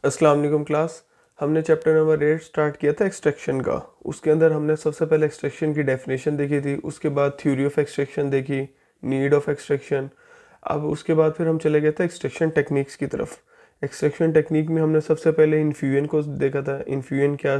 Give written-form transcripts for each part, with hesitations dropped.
अस्सलाम वालेकुम क्लास। हमने चैप्टर नंबर 8 स्टार्ट किया था एक्सट्रैक्शन का। उसके अंदर हमने सबसे पहले एक्सट्रैक्शन की डेफिनेशन देखी थी, उसके बाद थ्योरी ऑफ एक्सट्रैक्शन देखी, नीड ऑफ एक्सट्रैक्शन। अब उसके बाद फिर हम चले गए थे एक्सट्रैक्शन टेक्निक्स की तरफ। एक्सट्रैक्शन टेक्निक में हमने सबसे पहले इन्फ्यूजन को देखा था, इन्फ्यूजन क्या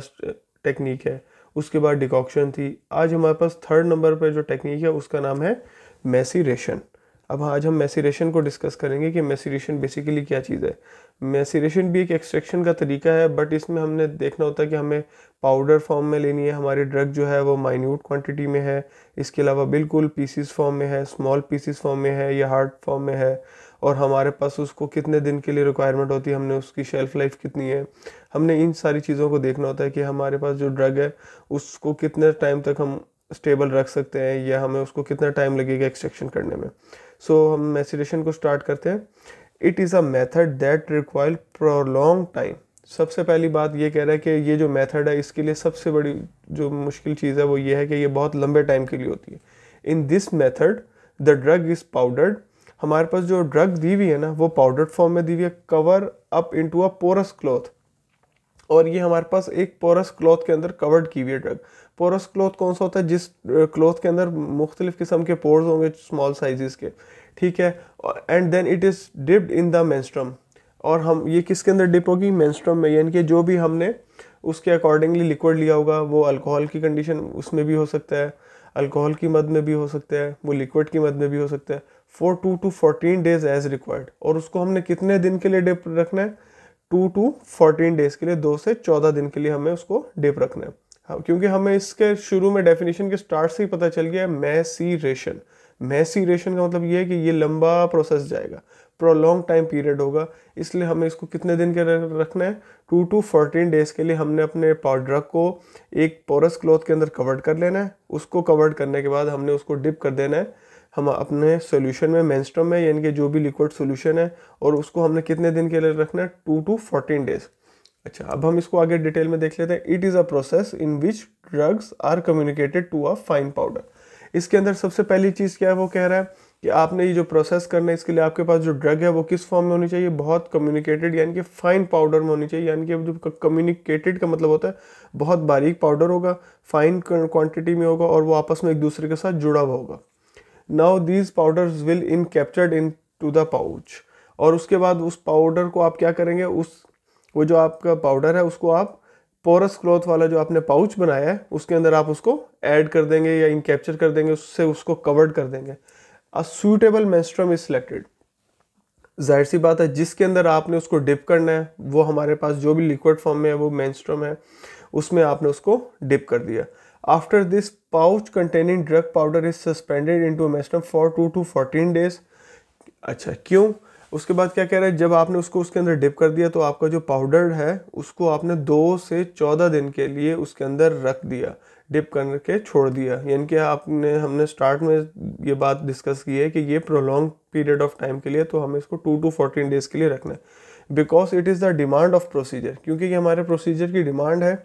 टेक्निक है। उसके बाद डिकॉक्शन थी। आज हमारे पास थर्ड नंबर पर जो टेक्निक है उसका नाम है मैसीरेशन। अब आज हम मैसीरेशन को डिस्कस करेंगे कि मैसीरेशन बेसिकली क्या चीज़ है। मैसीरेशन भी एक एक्सट्रैक्शन का तरीका है, बट इसमें हमने देखना होता है कि हमें पाउडर फॉर्म में लेनी है, हमारी ड्रग जो है वो माइन्यूट क्वांटिटी में है, इसके अलावा बिल्कुल पीसीस फॉर्म में है, स्मॉल पीसीस फॉर्म में है या हार्ड फॉर्म में है, और हमारे पास उसको कितने दिन के लिए रिक्वायरमेंट होती है, हमने उसकी शेल्फ लाइफ कितनी है। हमने इन सारी चीज़ों को देखना होता है कि हमारे पास जो ड्रग है उसको कितने टाइम तक हम स्टेबल रख सकते हैं या हमें उसको कितना टाइम लगेगा एक्सट्रैक्शन करने में। सो हम मैसीरेशन को स्टार्ट करते हैं। It is a method that require prolong time. सबसे पहली बात ये कह रहा है कि ये जो मेथड है इसके लिए सबसे बड़ी जो मुश्किल चीज़ है वो ये है कि ये बहुत लंबे टाइम के लिए होती है। In this method the drug is powdered. हमारे पास जो ड्रग दी हुई है ना वो पाउडर्ड फॉर्म में दी हुई है, cover up into a porous cloth. और ये हमारे पास एक पोरस क्लॉथ के अंदर कवर्ड की हुई है ड्रग। पोरस क्लॉथ कौन सा होता है? जिस क्लॉथ के अंदर मुख्तलिफ किस्म के पोर्स होंगे स्मॉल साइजेस के, ठीक है। And then it is dipped in the menstruum. और हम ये किसके अंदर डिप होगी? मेंस्ट्रुम में। यानी कि जो भी हमने उसके अकॉर्डिंगली लिक्विड लिया होगा, वो अल्कोहल की कंडीशन उसमें भी हो सकता है, अल्कोहल की मद में भी हो सकता है, वो लिक्विड की मद में भी हो सकता है, for 2 to 14 days as required. और उसको हमने कितने दिन के लिए डिप रखना है? 2 to 14 डेज के लिए, 2 से 14 दिन के लिए हमें उसको डिप रखना है। हाँ, क्योंकि हमें इसके शुरू में डेफिनेशन के स्टार्ट से ही पता चल गया है मैसीरेशन। मैसीरेशन का मतलब ये है कि ये लंबा प्रोसेस जाएगा, प्रोलॉन्ग टाइम पीरियड होगा, इसलिए हमें इसको कितने दिन के रखना है? 2 to 14 डेज के लिए हमने अपने पाउडर को एक पोरस क्लॉथ के अंदर कवर्ड कर लेना है। उसको कवर्ड करने के बाद हमने उसको डिप कर देना है हम अपने सॉल्यूशन में, मेंस्ट्रुम में, यानी कि जो भी लिक्विड सॉल्यूशन है, और उसको हमने कितने दिन के लिए रखना है? 2 to 14 डेज। अच्छा, अब हम इसको आगे डिटेल में देख लेते हैं। It is a process in which drugs are communicated to a fine powder. इसके अंदर सबसे पहली चीज़ क्या है? वो कह रहा है कि आपने ये जो प्रोसेस करना है इसके लिए आपके पास जो ड्रग है वो किस फॉर्म में होनी चाहिए? बहुत कम्युनिकेटेड, यानी कि फाइन पाउडर में होनी चाहिए। यानी कि जो कम्युनिकेटेड का मतलब होता है बहुत बारीक पाउडर होगा, फाइन क्वांटिटी में होगा, और वो आपस में एक दूसरे के साथ जुड़ा हुआ होगा। Now these powders will in captured in to the pouch. और उसके बाद उस पाउडर को आप क्या करेंगे? वो जो आपका पाउडर है उसको आप पोरस क्लॉथ वाला जो आपने पाउच बनाया है उसके अंदर आप उसको ऐड कर देंगे या इन कैप्चर कर देंगे, उससे उसको कवर्ड कर देंगे। A suitable menstruum is selected. जाहिर सी बात है जिसके अंदर आपने उसको डिप करना है वो हमारे पास जो भी लिक्विड फॉर्म में है वो मेंस्ट्रुम है, उसमें आपने उसको डिप कर दिया। After this pouch containing drug powder is suspended into menstruum for 2 to 14 days. अच्छा, क्यों? उसके बाद क्या कह रहा है? जब आपने उसको उसके अंदर डिप कर दिया तो आपका जो पाउडर है उसको आपने 2 से 14 दिन के लिए उसके अंदर रख दिया, डिप करके छोड़ दिया। यानी कि हमने स्टार्ट में ये बात डिस्कस की है कि ये प्रोलॉन्ग पीरियड ऑफ टाइम के लिए, तो हमें इसको 2 to 14 डेज के लिए रखना है। Because it is the demand of procedure, क्योंकि ये हमारे प्रोसीजर की डिमांड है।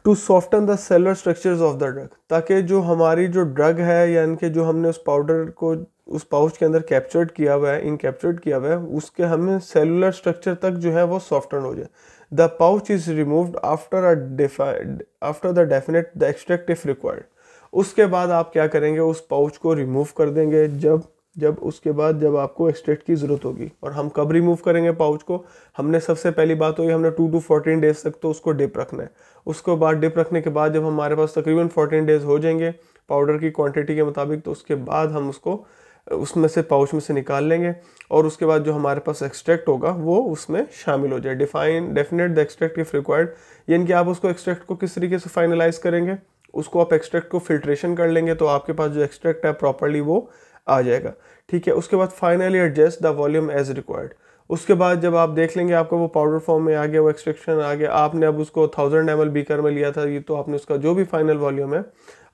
To soften the cellular structures of the drug, ताकि जो हमारी जो ड्रग है यानी कि जो हमने उस पाउडर को उस पाउच के अंदर कैप्चर्ड किया हुआ है, इनकैप्चर्ड किया हुआ है, उसके हमें सेलुलर स्ट्रक्चर तक जो है वो सॉफ्टन हो जाए। The pouch is removed after the definite the extract if required. उसके बाद आप क्या करेंगे? उस पाउच को रिमूव कर देंगे जब आपको एक्सट्रैक्ट की ज़रूरत होगी। और हम कब रिमूव करेंगे पाउच को? हमने सबसे पहली बात तो ये हमने 2 to 14 डेज तक तो उसको डिप रखना है। उसको बाद डिप रखने के बाद जब हमारे पास तकरीबन 14 डेज हो जाएंगे पाउडर की क्वांटिटी के मुताबिक, तो उसके बाद हम उसको उसमें से पाउच में से निकाल लेंगे, और उसके बाद जो हमारे पास एक्सट्रैक्ट होगा वो उसमें शामिल हो जाए। Definite the extract if required. यानी कि आप उसको एक्सट्रैक्ट को किस तरीके से फाइनलाइज करेंगे? उसको आप एक्सट्रैक्ट को फिल्ट्रेशन कर लेंगे तो आपके पास जो एक्सट्रैक्ट है प्रॉपर्ली वो आ जाएगा, ठीक है। उसके बाद finally adjust the volume as required. उसके बाद जब आप देख लेंगे आपका वो पाउडर फॉर्म में आ गया, वो एक्सट्रैक्शन आ गया, आपने अब उसको 1000 ml बीकर में लिया था, ये तो आपने उसका जो भी फाइनल वॉल्यूम है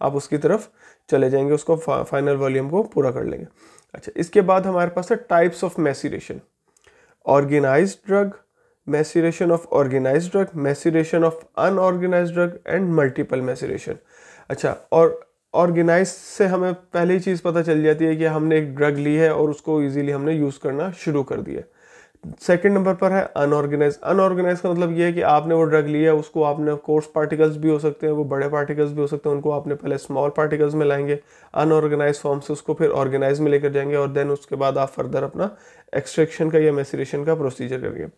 आप उसकी तरफ चले जाएंगे, उसको फाइनल वॉल्यूम को पूरा कर लेंगे। अच्छा, इसके बाद हमारे पास है types of maceration. Organised drug, maceration of organised drug, maceration of unorganised drug and multiple maceration. अच्छा, और ऑर्गेनाइज से हमें पहली चीज़ पता चल जाती है कि हमने एक ड्रग ली है और उसको इजीली हमने यूज़ करना शुरू कर दिया। सेकंड नंबर पर है अनऑर्गेनाइज। अनऑर्गेनाइज का मतलब ये है कि आपने वो ड्रग लिया, उसको आपने कोर्स पार्टिकल्स भी हो सकते हैं, वो बड़े पार्टिकल्स भी हो सकते हैं, उनको आपने पहले स्मॉल पार्टिकल्स में लाएंगे, अनऑर्गेनाइज फॉर्म से उसको फिर ऑर्गेनाइज में लेकर जाएंगे, और देन उसके बाद आप फर्दर अपना एक्सट्रैक्शन का या मैसेरेशन का प्रोसीजर करेंगे।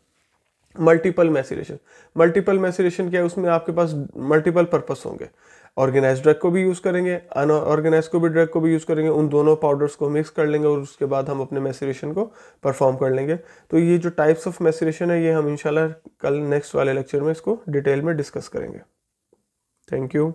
Multiple maceration. मल्टीपल मैसेरेशन क्या है, उसमें आपके पास मल्टीपल पर्पस होंगे। ऑर्गेनाइज ड्रग को भी यूज़ करेंगे, अनऑर्गेनाइज को भी ड्रग को भी यूज़ करेंगे, उन दोनों पाउडर्स को मिक्स कर लेंगे और उसके बाद हम अपने मैसेरेशन को परफॉर्म कर लेंगे। तो ये जो टाइप्स ऑफ मैसेरेशन है, ये हम इंशाल्लाह कल नेक्स्ट वाले लेक्चर में इसको डिटेल में डिस्कस करेंगे। Thank you.